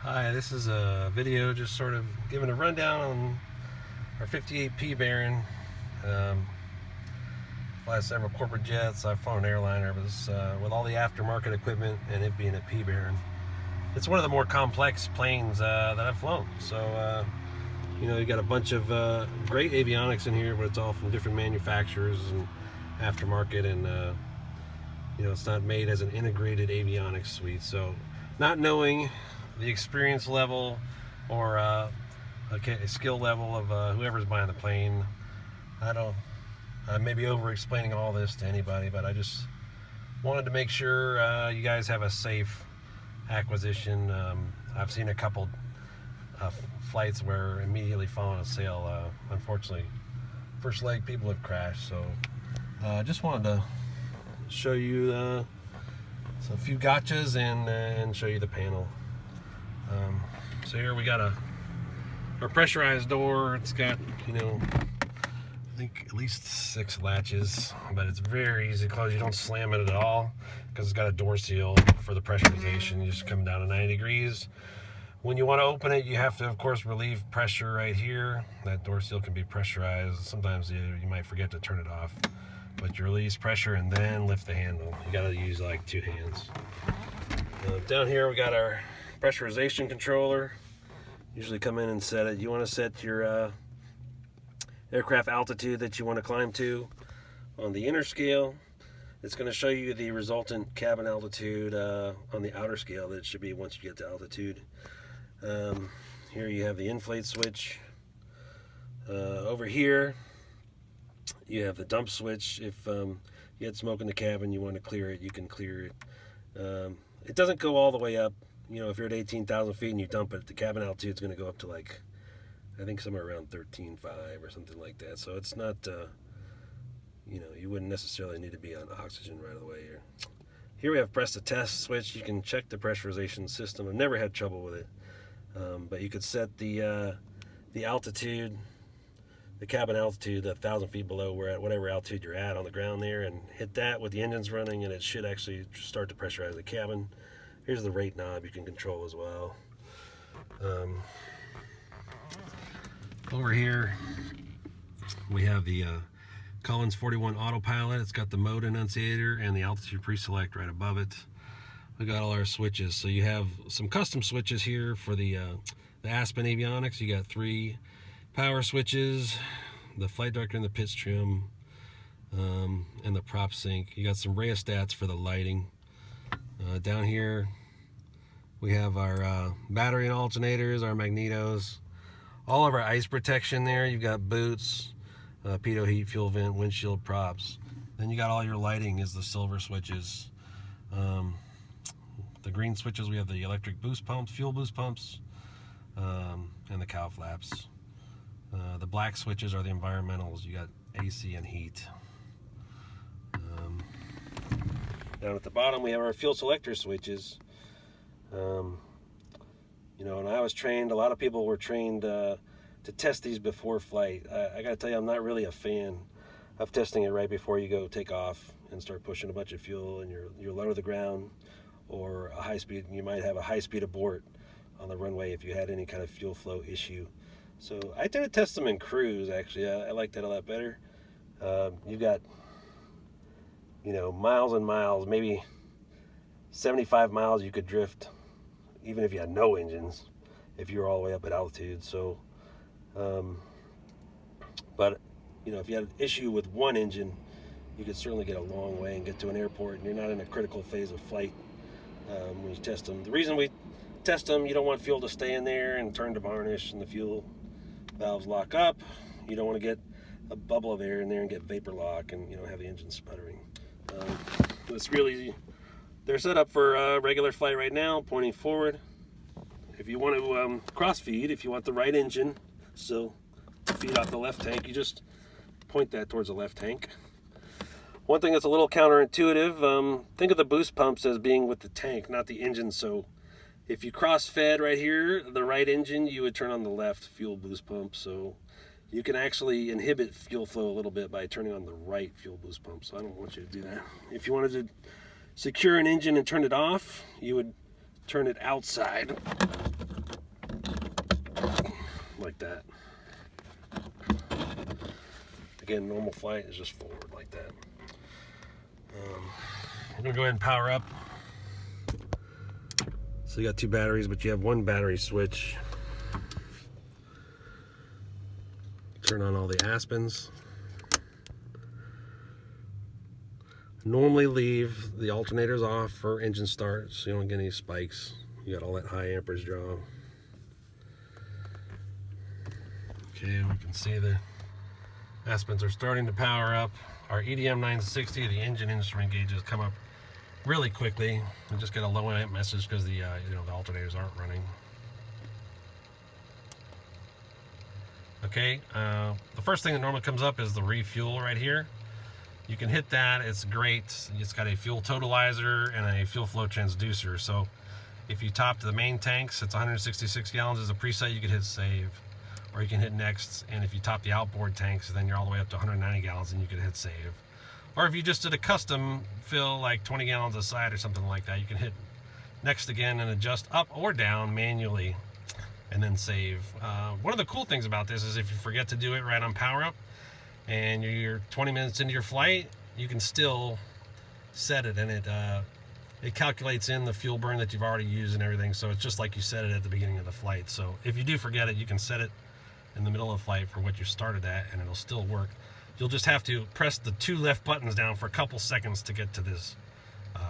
Hi, this is a video just sort of giving a rundown on our 58 P Baron. Fly several corporate jets. I've flown an airliner, but with all the aftermarket equipment and it being a P Baron, it's one of the more complex planes that I've flown. So, you got a bunch of great avionics in here, but it's all from different manufacturers and aftermarket, and it's not made as an integrated avionics suite. So, not knowing the experience level or a skill level of whoever's buying the plane, I may be over explaining all this to anybody, but I just wanted to make sure you guys have a safe acquisition. I've seen a couple flights where immediately following a sale, unfortunately, first leg people have crashed. So I just wanted to show you a few gotchas and show you the panel. So here we got our pressurized door. It's got, I think at least 6 latches, but it's very easy to close. You don't slam it at all because it's got a door seal for the pressurization. You just come down to 90 degrees. When you want to open it, you have to, of course, relieve pressure right here. That door seal can be pressurized. Sometimes you might forget to turn it off, but you release pressure and then lift the handle. You got to use like 2 hands. Down here we got our pressurization controller. Usually come in and set it. You want to set your aircraft altitude that you want to climb to. On the inner scale, it's going to show you the resultant cabin altitude on the outer scale that it should be once you get to altitude. Here you have the inflate switch. Over here you have the dump switch. If you had smoke in the cabin, you want to clear it, you can clear it. It doesn't go all the way up. If you're at 18,000 feet and you dump it, the cabin altitude is going to go up to I think somewhere around 13.5 or something like that. So it's not, you wouldn't necessarily need to be on oxygen right away. Here we have press the test switch. You can check the pressurization system. I've never had trouble with it. But you could set the altitude, the cabin altitude, 1,000 feet below whatever altitude you're at on the ground there, and hit that with the engines running, and it should actually start to pressurize the cabin. Here's the rate knob you can control as well. Over here we have the Collins 41 autopilot. It's got the mode enunciator and the altitude pre-select right above it. We got all our switches. So you have some custom switches here for the Aspen avionics. You got 3 power switches, the flight director and the pitch trim, and the prop sync. You got some rheostats for the lighting. Down here we have our battery and alternators, our magnetos, all of our ice protection there. You've got boots, pitot heat, fuel vent, windshield props. Then you got all your lighting is the silver switches. The green switches, we have the electric boost pumps, fuel boost pumps, and the cow flaps. The black switches are the environmentals. You got AC and heat. Down at the bottom we have our fuel selector switches. And I was trained, a lot of people were trained to test these before flight. I gotta tell you, I'm not really a fan of testing it right before you go take off and start pushing a bunch of fuel and you're low to the ground, or a high speed. You might have a high speed abort on the runway if you had any kind of fuel flow issue. So I tend to test them in cruise, actually. I like that a lot better. You've got miles and miles, maybe 75 miles you could drift even if you had no engines, if you were all the way up at altitude. So but if you had an issue with one engine, you could certainly get a long way and get to an airport, and you're not in a critical phase of flight when you test them. The reason we test them, you don't want fuel to stay in there and turn to varnish and the fuel valves lock up. You don't want to get a bubble of air in there and get vapor lock and have the engine sputtering. It's really, they're set up for regular flight right now, pointing forward. If you want to cross feed, if you want the right engine, so feed off the left tank, you just point that towards the left tank. One thing that's a little counterintuitive, think of the boost pumps as being with the tank, not the engine. So if you cross fed right here, the right engine, you would turn on the left fuel boost pump. So you can actually inhibit fuel flow a little bit by turning on the right fuel boost pump. So I don't want you to do that. If you wanted to secure an engine and turn it off, you would turn it outside like that. Again, normal flight is just forward like that. We're gonna go ahead and power up. So you got 2 batteries, but you have 1 battery switch. Turn on all the Aspens. Normally leave the alternators off for engine start so you don't get any spikes. You got all that high amperage draw. Okay, we can see the Aspens are starting to power up. Our EDM 960, the engine instrument gauges come up really quickly. We just get a low amp message because the the alternators aren't running. Okay, the first thing that normally comes up is the refuel right here. You can hit that, it's great. It's got a fuel totalizer and a fuel flow transducer. So if you top to the main tanks, it's 166 gallons as a preset, you can hit save. Or you can hit next, and if you top the outboard tanks, then you're all the way up to 190 gallons and you can hit save. Or if you just did a custom fill, like 20 gallons aside or something like that, you can hit next again and adjust up or down manually and then save. One of the cool things about this is if you forget to do it right on power up and you're 20 minutes into your flight, you can still set it, and it calculates in the fuel burn that you've already used and everything. So it's just like you set it at the beginning of the flight. So if you do forget it, you can set it in the middle of the flight for what you started at, and it'll still work. You'll just have to press the 2 left buttons down for a couple seconds to get to this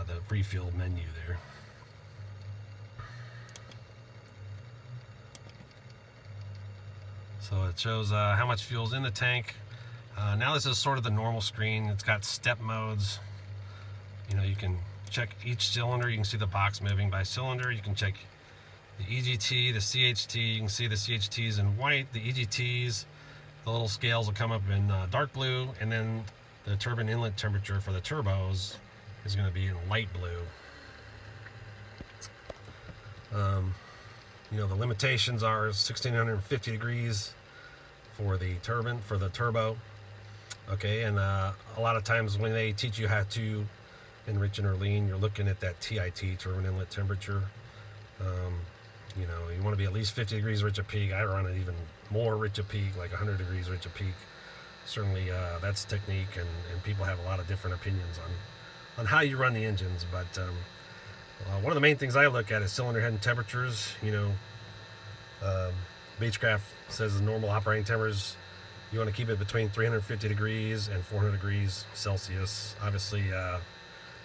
the refuel menu there. So it shows how much fuel's in the tank. Now this is sort of the normal screen. It's got step modes. You can check each cylinder. You can see the box moving by cylinder. You can check the EGT, the CHT. You can see the CHTs in white, the EGTs, the little scales will come up in dark blue, and then the turbine inlet temperature for the turbos is going to be in light blue. The limitations are 1650 degrees for the turbine, for the turbo. Okay, and a lot of times when they teach you how to enrich and or lean, you're looking at that TIT, turbine inlet temperature. You want to be at least 50 degrees rich of peak. I run it even more rich of peak, like 100 degrees rich of peak. Certainly that's technique, and people have a lot of different opinions on how you run the engines. But one of the main things I look at is cylinder head and temperatures. Beechcraft says the normal operating temperatures, you want to keep it between 350 degrees and 400 degrees Celsius. Obviously,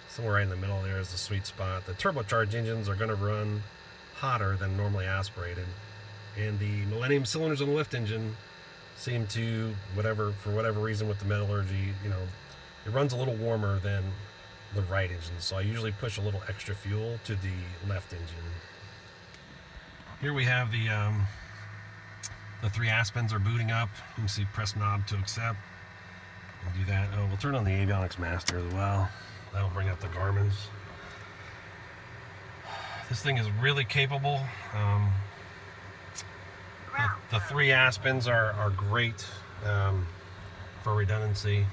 somewhere right in the middle there is the sweet spot. The turbocharged engines are going to run hotter than normally aspirated, and the Millennium cylinders on the lift engine seem to, for whatever reason with the metallurgy, it runs a little warmer than the right engine. So I usually push a little extra fuel to the left engine. Here we have the 3 Aspens are booting up. You can see press knob to accept. We'll do that. We'll turn on the avionics master as well. That'll bring up the Garmin's. This thing is really capable. The 3 Aspens are great for redundancy.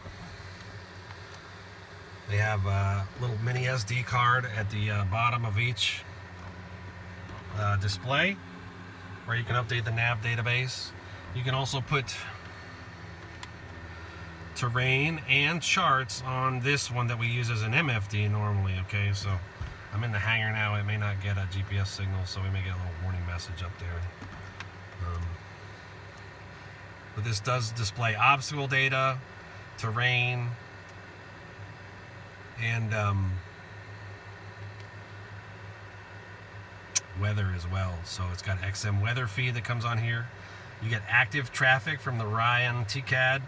They have a little mini SD card at the bottom of each display where you can update the nav database. You can also put terrain and charts on this one that we use as an MFD normally. Okay, so I'm in the hangar now. It may not get a GPS signal, so we may get a little warning message up there. But this does display obstacle data, terrain, and weather as well. So it's got XM weather feed that comes on here. You get active traffic from the Ryan TCAD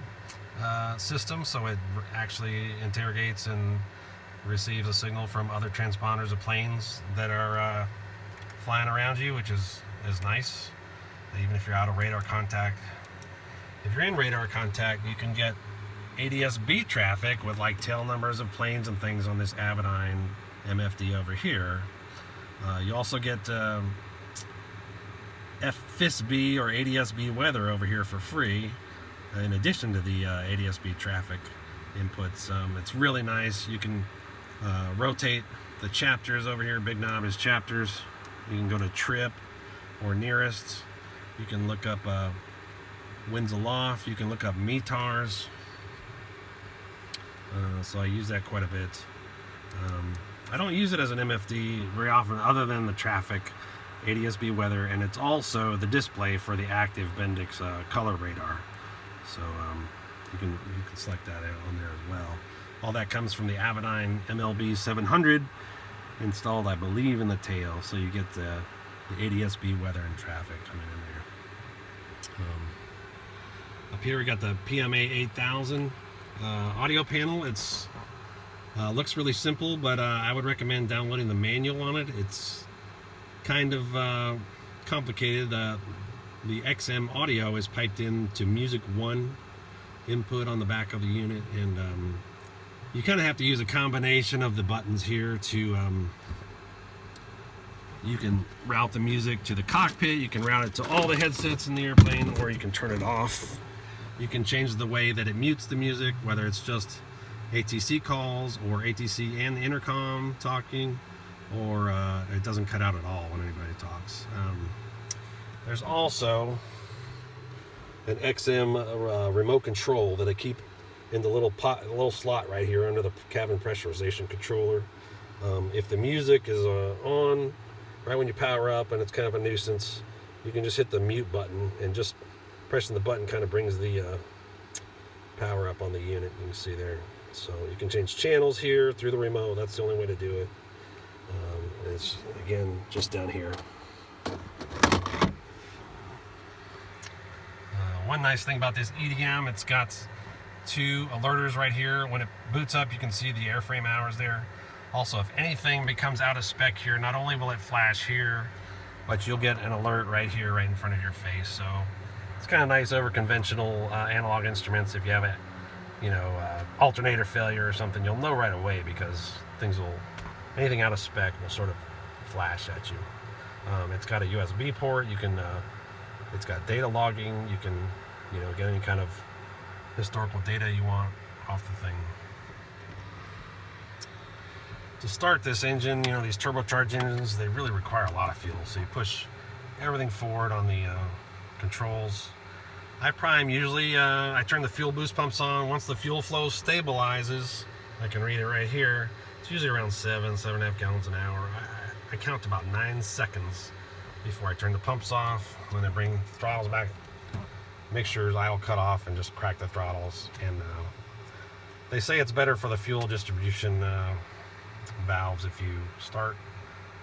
system, so it actually interrogates and receives a signal from other transponders of planes that are flying around you, which is nice. Even if you're out of radar contact. If you're in radar contact, you can get ADS-B traffic with like tail numbers of planes and things on this Avidyne MFD over here. You also get FISB or ADS-B weather over here for free, in addition to the ADS-B traffic inputs. It's really nice. You can rotate the chapters over here. Big knob is chapters. You can go to trip or nearest. You can look up winds aloft. You can look up METARs. So I use that quite a bit. I don't use it as an MFD very often, other than the traffic, ADS-B weather, and it's also the display for the active Bendix color radar. So you can select that on there as well. All that comes from the Avidyne MLB 700, installed, I believe, in the tail. So you get the ADS-B weather and traffic coming in there. Up here we got the PMA 8000 audio panel. It's looks really simple, but I would recommend downloading the manual on it. It's kind of complicated. The XM audio is piped into Music 1 input on the back of the unit, and you kind of have to use a combination of the buttons here to you can route the music to the cockpit, you can route it to all the headsets in the airplane, or you can turn it off. You can change the way that it mutes the music, whether it's just ATC calls or ATC and the intercom talking, or it doesn't cut out at all when anybody talks. There's also an XM remote control that I keep in the little slot right here under the cabin pressurization controller. If the music is on right when you power up and it's kind of a nuisance, you can just hit the mute button, and just pressing the button kind of brings the power up on the unit. You can see there. So you can change channels here through the remote. That's the only way to do it. It's, again, just down here. One nice thing about this EDM, it's got two alerters right here. When it boots up, you can see the airframe hours there. Also, if anything becomes out of spec here, not only will it flash here, but you'll get an alert right here, right in front of your face. So it's kind of nice over conventional analog instruments. If you have a alternator failure or something, you'll know right away, because anything out of spec will sort of flash at you. It's got a USB port. You can it's got data logging. You can get any kind of historical data you want off the thing. To start this engine, these turbocharged engines, they really require a lot of fuel. So you push everything forward on the controls. I prime usually, I turn the fuel boost pumps on. Once the fuel flow stabilizes, I can read it right here. It's usually around 7.5 gallons an hour. I count to about 9 seconds before I turn the pumps off. When I bring the throttles back, make sure idle cut off and just crack the throttles. And they say it's better for the fuel distribution valves if you start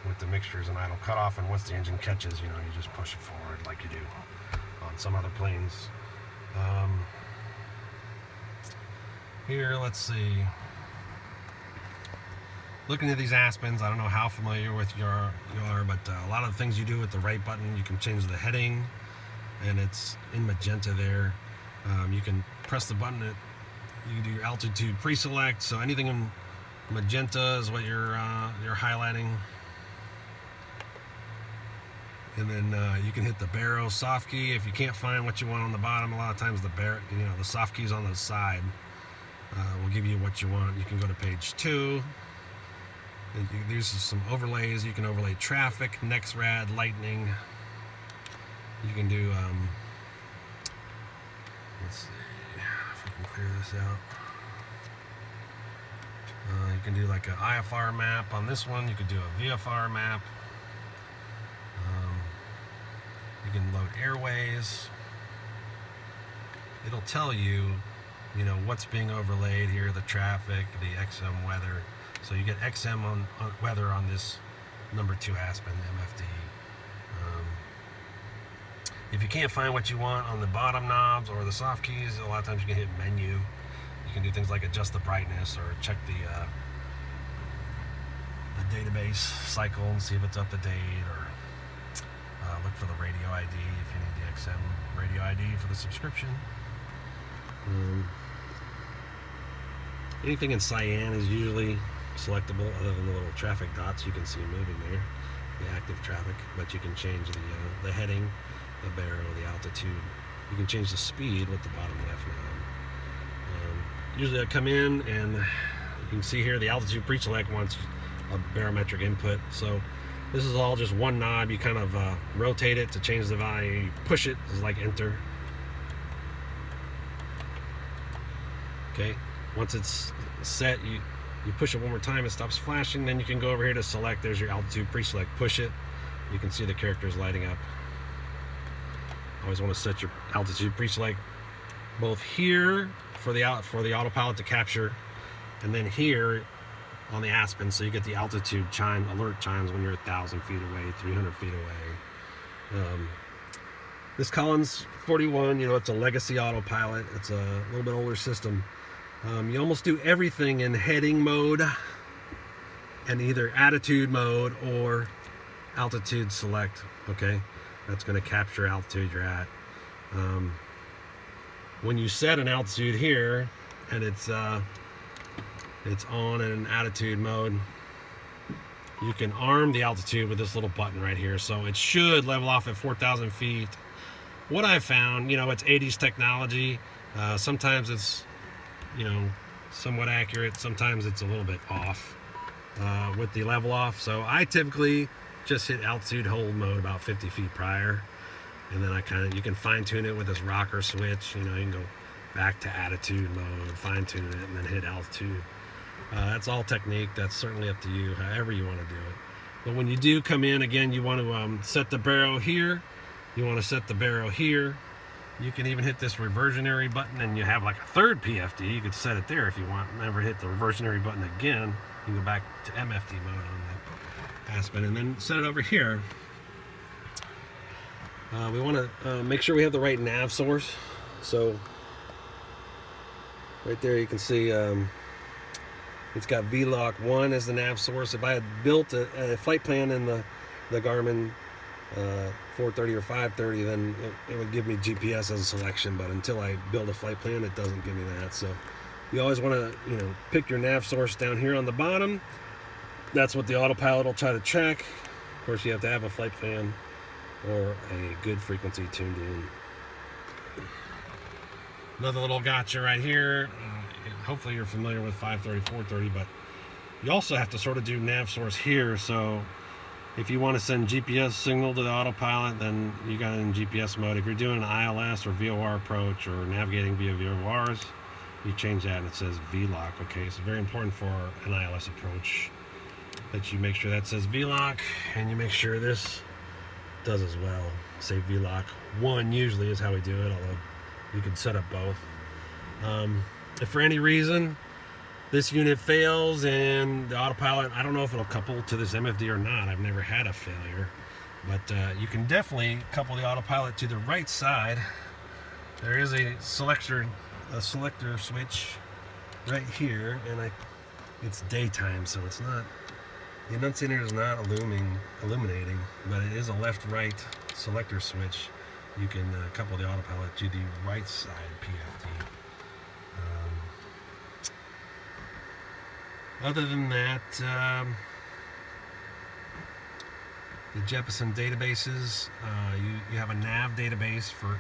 with the mixtures and idle cut off, and once the engine catches, you just push it forward like you do on some other planes. Here, let's see. Looking at these Aspens, I don't know how familiar with you are, but a lot of the things you do with the right button, you can change the heading, and it's in magenta there. You can press the button, you can do your altitude pre-select, so anything in magenta is what you're highlighting. And then you can hit the Baro soft key if you can't find what you want on the bottom. A lot of times the soft keys on the side will give you what you want. You can go to page 2. These are some overlays. You can overlay traffic, NEXRAD, lightning. You can do, let's see if I can clear this out. You can do like an IFR map on this one. You could do a VFR map. You can load airways. It'll tell you, what's being overlaid here, the traffic, the XM weather. So you get XM on weather on this number 2 Aspen MFD. If you can't find what you want on the bottom knobs or the soft keys, a lot of times you can hit menu. You can do things like adjust the brightness or check the database cycle and see if it's up to date, or look for the radio ID if you need the XM radio ID for the subscription. Anything in cyan is usually selectable, other than the little traffic dots you can see moving there, the active traffic. But you can change the heading, the Baro, the altitude. You can change the speed with the bottom left knob. Usually I come in and you can see here the altitude pre-select wants a barometric input. So This is all just one knob. You kind of rotate it to change the value. You push it, this is like enter. Okay, once it's set, you push it one more time, it stops flashing. Then you can go over here to select. There's your altitude pre-select. Push it. You can see the characters lighting up. Always want to set your altitude pre-select both here for the autopilot to capture, and then here on the Aspen, so you get the altitude chime, alert chimes when you're 1,000 feet away, 300 feet away. This Collins 41, you know, it's a legacy autopilot. It's a little bit older system. You almost do everything in heading mode and either attitude mode or altitude select. Okay, that's going to capture altitude you're at. When you set an altitude here and it's on in attitude mode, you can arm the altitude with this little button right here, so it should level off at 4,000 feet. What I found, you know, it's 80s technology. Sometimes it's, you know, somewhat accurate. Sometimes it's a little bit off with the level off. So I typically just hit altitude hold mode about 50 feet prior, and then you can fine tune it with this rocker switch. You know, you can go back to attitude mode, fine tune it, and then hit altitude. That's all technique. That's certainly up to you, however you want to do it. But when you do come in, again, you want to set the baro here. You want to set the baro here. You can even hit this reversionary button, and you have like a third PFD. You could set it there if you want. Never hit the reversionary button again. You can go back to MFD mode on that Aspen, and then set it over here. We want to make sure we have the right nav source. So right there you can see it's got VLOC 1 as the nav source. If I had built a flight plan in the Garmin 430 or 530, then it would give me GPS as a selection, but until I build a flight plan, it doesn't give me that. So you always want to, you know, pick your nav source down here on the bottom. That's what the autopilot will try to track. Of course, you have to have a flight plan or a good frequency tuned in. Another little gotcha right here. Hopefully you're familiar with 530, 430, but you also have to sort of do nav source here. So if you want to send GPS signal to the autopilot, then you got it in GPS mode. If you're doing an ILS or VOR approach or navigating via VORs, you change that and it says VLOC. Okay, it's very important for an ILS approach that you make sure that says VLOC, and you make sure this does as well. Say VLOC 1 usually is how we do it, although you can set up both. If for any reason this unit fails and the autopilot, I don't know if it'll couple to this MFD or not. I've never had a failure, but you can definitely couple the autopilot to the right side. There is a selector switch right here, and it's daytime, so it's not, the annunciator is not illuminating, but it is a left-right selector switch. You can couple the autopilot to the right side PFD. Other than that, the Jeppesen databases, you have a nav database for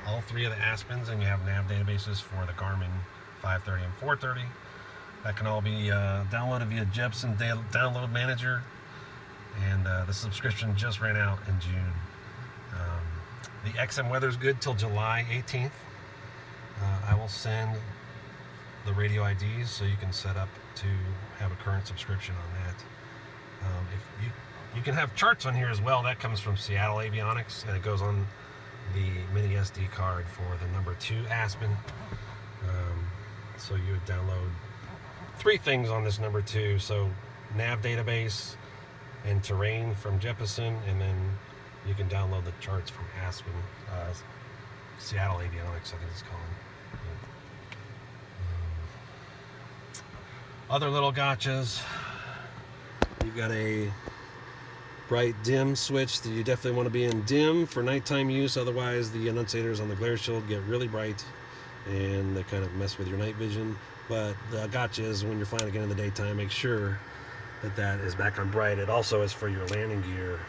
all three of the Aspens, and you have nav databases for the Garmin 530 and 430. That can all be downloaded via Jeppesen Download Manager, and the subscription just ran out in June. The XM weather is good till July 18th. I will send the radio IDs so you can set up to have a current subscription on that. If you can have charts on here as well. That comes from Seattle Avionics, and it goes on the mini SD card for the number 2 Aspen. So you would download 3 things on this number 2. So nav database and terrain from Jeppesen, and then you can download the charts from Aspen, Seattle Avionics, I think it's called. Other little gotchas. You've got a bright dim switch that you definitely want to be in dim for nighttime use. Otherwise, the annunciators on the glare shield get really bright and they kind of mess with your night vision. But the gotcha is when you're flying again in the daytime, make sure that is back on bright. It also is for your landing gear,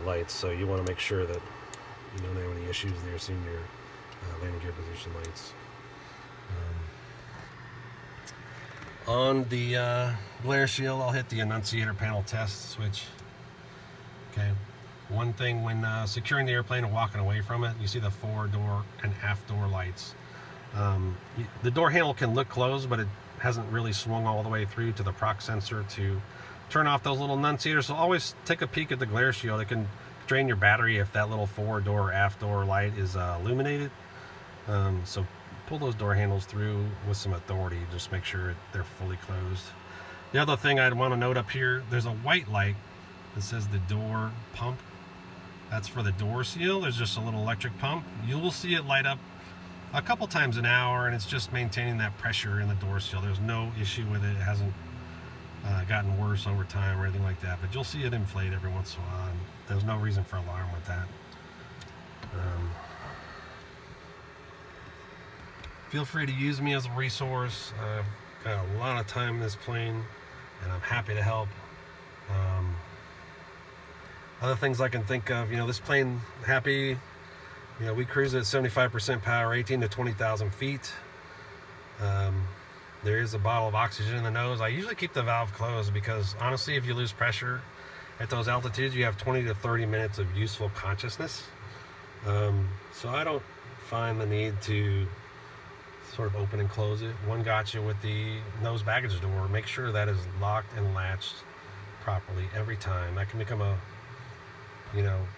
lights. So you want to make sure that you don't have any issues there seeing your landing gear position lights. On the glare shield, I'll hit the annunciator panel test switch. Okay. One thing when securing the airplane and walking away from it, you see the forward door and aft door lights. The door handle can look closed, but it hasn't really swung all the way through to the proc sensor to turn off those little annunciators. So always take a peek at the glare shield. It can drain your battery if that little forward door or aft door light is illuminated. So pull those door handles through with some authority. Just make sure they're fully closed. The other thing I'd want to note up here, there's a white light that says the door pump. That's for the door seal. There's just a little electric pump. You will see it light up a couple times an hour, and it's just maintaining that pressure in the door seal. There's no issue with it. It hasn't gotten worse over time or anything like that, but you'll see it inflate every once in a while, and there's no reason for alarm with that. Feel free to use me as a resource. I've got a lot of time in this plane, and I'm happy to help. Other things I can think of, this plane, happy, we cruise at 75% power, 18 to 20,000 feet. There is a bottle of oxygen in the nose. I usually keep the valve closed because honestly, if you lose pressure at those altitudes, you have 20 to 30 minutes of useful consciousness. So I don't find the need to sort of open and close it. One gotcha with the nose baggage door. Make sure that is locked and latched properly every time. That can become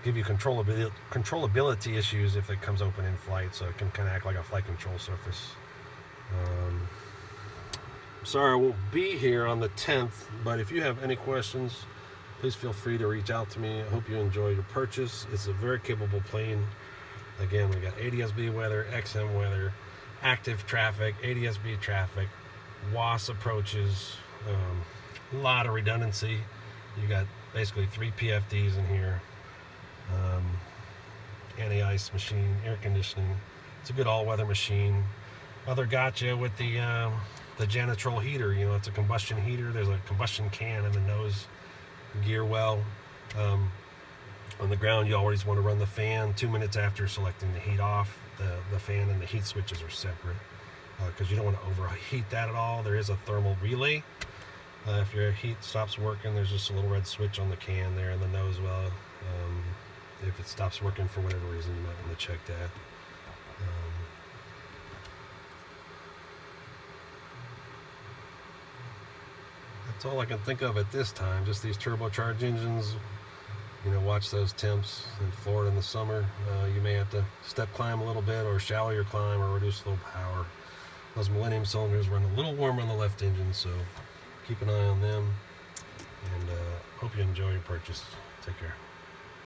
give you controllability issues if it comes open in flight, so it can kind of act like a flight control surface. Sorry I won't be here on the 10th, but if you have any questions, please feel free to reach out to me. I hope you enjoy your purchase. It's a very capable plane. Again, we got ADS-B weather, XM weather, active traffic, ADS-B traffic, WAAS approaches, a lot of redundancy. You got basically 3 PFDs in here. Anti-ice machine, air conditioning. It's a good all-weather machine. Other gotcha with the Janitrol heater. It's a combustion heater. There's a combustion can in the nose gear well. On the ground, you always want to run the fan 2 minutes after selecting the heat off. The fan and the heat switches are separate because you don't want to overheat that at all. There is a thermal relay. If your heat stops working, there's just a little red switch on the can there in the nose well. If it stops working for whatever reason, you might want to check that. That's all I can think of at this time. Just these turbocharged engines. Watch those temps in Florida in the summer. You may have to step climb a little bit or shallow your climb or reduce a little power. Those Millennium cylinders run a little warmer on the left engine, so keep an eye on them. And hope you enjoy your purchase. Take care.